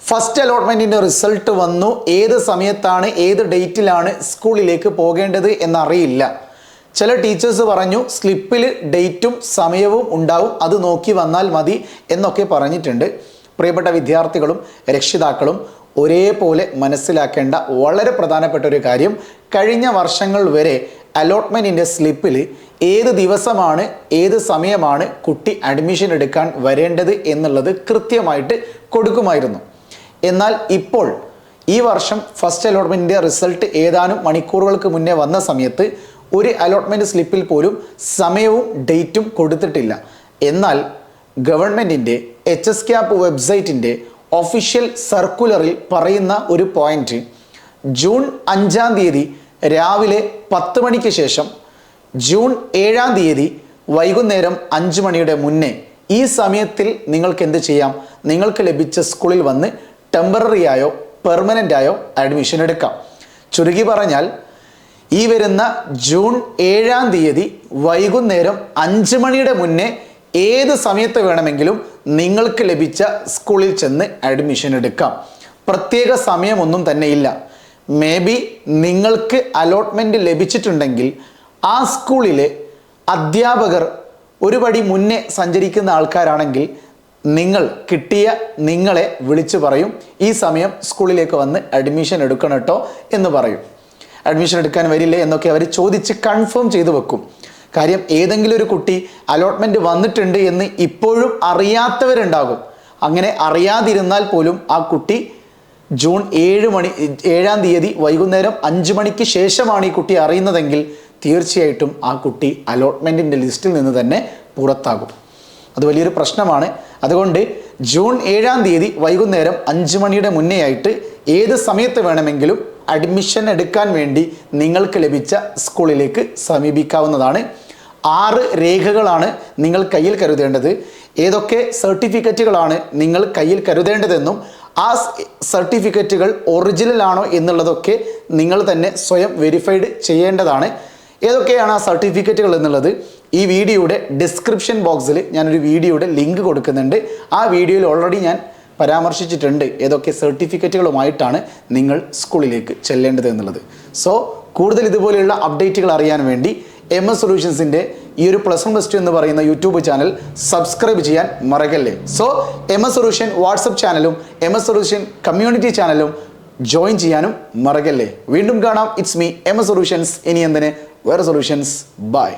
First അലോട്ട്മെൻറ്റിൻ്റെ result വന്നു. ഏത് സമയത്താണ് ഏത് ഡേറ്റിലാണ് സ്കൂളിലേക്ക് പോകേണ്ടത് എന്നറിയില്ല. ചില ടീച്ചേഴ്സ് പറഞ്ഞു സ്ലിപ്പിൽ ഡേറ്റും സമയവും ഉണ്ടാവും, അത് നോക്കി വന്നാൽ മതി എന്നൊക്കെ പറഞ്ഞിട്ടുണ്ട്. പ്രിയപ്പെട്ട വിദ്യാർത്ഥികളും രക്ഷിതാക്കളും ഒരേപോലെ മനസ്സിലാക്കേണ്ട വളരെ പ്രധാനപ്പെട്ട ഒരു കാര്യം, കഴിഞ്ഞ വർഷങ്ങൾ വരെ അലോട്ട്മെൻറ്റിൻ്റെ സ്ലിപ്പിൽ ഏത് ദിവസമാണ് ഏത് സമയമാണ് കുട്ടി അഡ്മിഷൻ എടുക്കാൻ വരേണ്ടത് എന്നുള്ളത് കൃത്യമായിട്ട് കൊടുക്കുമായിരുന്നു. എന്നാൽ ഇപ്പോൾ ഈ വർഷം ഫസ്റ്റ് അലോട്ട്മെൻറ്റിൻ്റെ റിസൾട്ട് ഏതാനും മണിക്കൂറുകൾക്ക് മുന്നേ വന്ന സമയത്ത് ഒരു അലോട്ട്മെൻറ്റ് സ്ലിപ്പിൽ പോലും സമയവും ഡേറ്റും കൊടുത്തിട്ടില്ല. എന്നാൽ ഗവൺമെൻറ്റിൻ്റെ HSCAP വെബ്സൈറ്റിൻ്റെ ഒഫീഷ്യൽ സർക്കുലറിൽ പറയുന്ന ഒരു പോയിന്റ്, ജൂൺ 5-ാം തീയതി രാവിലെ 10 മണിക്ക് ശേഷം ജൂൺ 7-ാം തീയതി വൈകുന്നേരം 5 മണിയുടെ മുന്നേ ഈ സമയത്തിൽ നിങ്ങൾക്ക് എന്ത് ചെയ്യാം? നിങ്ങൾക്ക് ലഭിച്ച സ്കൂളിൽ വന്ന് ടെമ്പററി ആയോ പെർമനൻ്റ് ആയോ അഡ്മിഷൻ എടുക്കാം. ചുരുക്കി പറഞ്ഞാൽ ഈ വരുന്ന ജൂൺ 7-ാം തീയതി വൈകുന്നേരം 5 മണിയുടെ മുന്നേ ഏത് സമയത്ത് വേണമെങ്കിലും നിങ്ങൾക്ക് ലഭിച്ച സ്കൂളിൽ ചെന്ന് അഡ്മിഷൻ എടുക്കാം. പ്രത്യേക സമയമൊന്നും തന്നെ ഇല്ല. മേ ബി നിങ്ങൾക്ക് അലോട്ട്മെൻറ്റ് ലഭിച്ചിട്ടുണ്ടെങ്കിൽ ആ സ്കൂളിലെ അധ്യാപകർ ഒരു പടി മുന്നേ സഞ്ചരിക്കുന്ന ആൾക്കാരാണെങ്കിൽ നിങ്ങളെ വിളിച്ചു പറയും, ഈ സമയം സ്കൂളിലേക്ക് വന്ന് അഡ്മിഷൻ എടുക്കണം കേട്ടോ എന്ന് പറയും. അഡ്മിഷൻ എടുക്കാൻ വരില്ലേ എന്നൊക്കെ അവർ ചോദിച്ച് കൺഫേം ചെയ്തു വെക്കും. കാര്യം ഏതെങ്കിലും ഒരു കുട്ടി അലോട്ട്മെൻറ്റ് വന്നിട്ടുണ്ട് എന്ന് ഇപ്പോഴും അറിയാത്തവരുണ്ടാകും. അങ്ങനെ അറിയാതിരുന്നാൽ പോലും ആ കുട്ടി ജൂൺ 7-ാം തീയതി വൈകുന്നേരം 5 മണിക്ക് ശേഷമാണ് ഈ കുട്ടി അറിയുന്നതെങ്കിൽ തീർച്ചയായിട്ടും ആ കുട്ടി അലോട്ട്മെൻറ്റിൻ്റെ ലിസ്റ്റിൽ നിന്ന് തന്നെ പുറത്താകും. അത് വലിയൊരു പ്രശ്നമാണ്. അതുകൊണ്ട് ജൂൺ 7-ാം തീയതി വൈകുന്നേരം 5 മണിയുടെ മുന്നേ ആയിട്ട് ഏത് സമയത്ത് വേണമെങ്കിലും അഡ്മിഷൻ എടുക്കാൻ വേണ്ടി നിങ്ങൾക്ക് ലഭിച്ച സ്കൂളിലേക്ക് സമീപിക്കാവുന്നതാണ്. 6 രേഖകളാണ് നിങ്ങൾ കയ്യിൽ കരുതേണ്ടത്. ഏതൊക്കെ സർട്ടിഫിക്കറ്റുകളാണ് നിങ്ങൾ കയ്യിൽ കരുതേണ്ടതെന്നും ആ സർട്ടിഫിക്കറ്റുകൾ ഒറിജിനൽ ആണോ എന്നുള്ളതൊക്കെ നിങ്ങൾ തന്നെ സ്വയം വെരിഫൈഡ് ചെയ്യേണ്ടതാണ്. ഏതൊക്കെയാണ് ആ സർട്ടിഫിക്കറ്റുകൾ എന്നുള്ളത് ഈ വീഡിയോയുടെ ഡിസ്ക്രിപ്ഷൻ ബോക്സിൽ ഞാനൊരു വീഡിയോയുടെ ലിങ്ക് കൊടുക്കുന്നുണ്ട്. ആ വീഡിയോയിൽ ഓൾറെഡി ഞാൻ പരാമർശിച്ചിട്ടുണ്ട് ഏതൊക്കെ സർട്ടിഫിക്കറ്റുകളുമായിട്ടാണ് നിങ്ങൾ സ്കൂളിലേക്ക് ചെല്ലേണ്ടത് എന്നുള്ളത്. സോ കൂടുതൽ ഇതുപോലെയുള്ള അപ്ഡേറ്റുകൾ അറിയാൻ വേണ്ടി MS സൊല്യൂഷൻസിൻ്റെ ഈ ഒരു +1+2 എന്ന് പറയുന്ന യൂട്യൂബ് ചാനൽ സബ്സ്ക്രൈബ് ചെയ്യാൻ മറക്കല്ലേ. സോ MS സൊല്യൂഷൻ വാട്സപ്പ് ചാനലും MS സൊല്യൂഷൻ കമ്മ്യൂണിറ്റി ചാനലും ജോയിൻ ചെയ്യാനും മറക്കല്ലേ. വീണ്ടും കാണാം. It's me MS solutions. ഇനി എന്തിന് വേറെ സൊല്യൂഷൻസ്. ബൈ.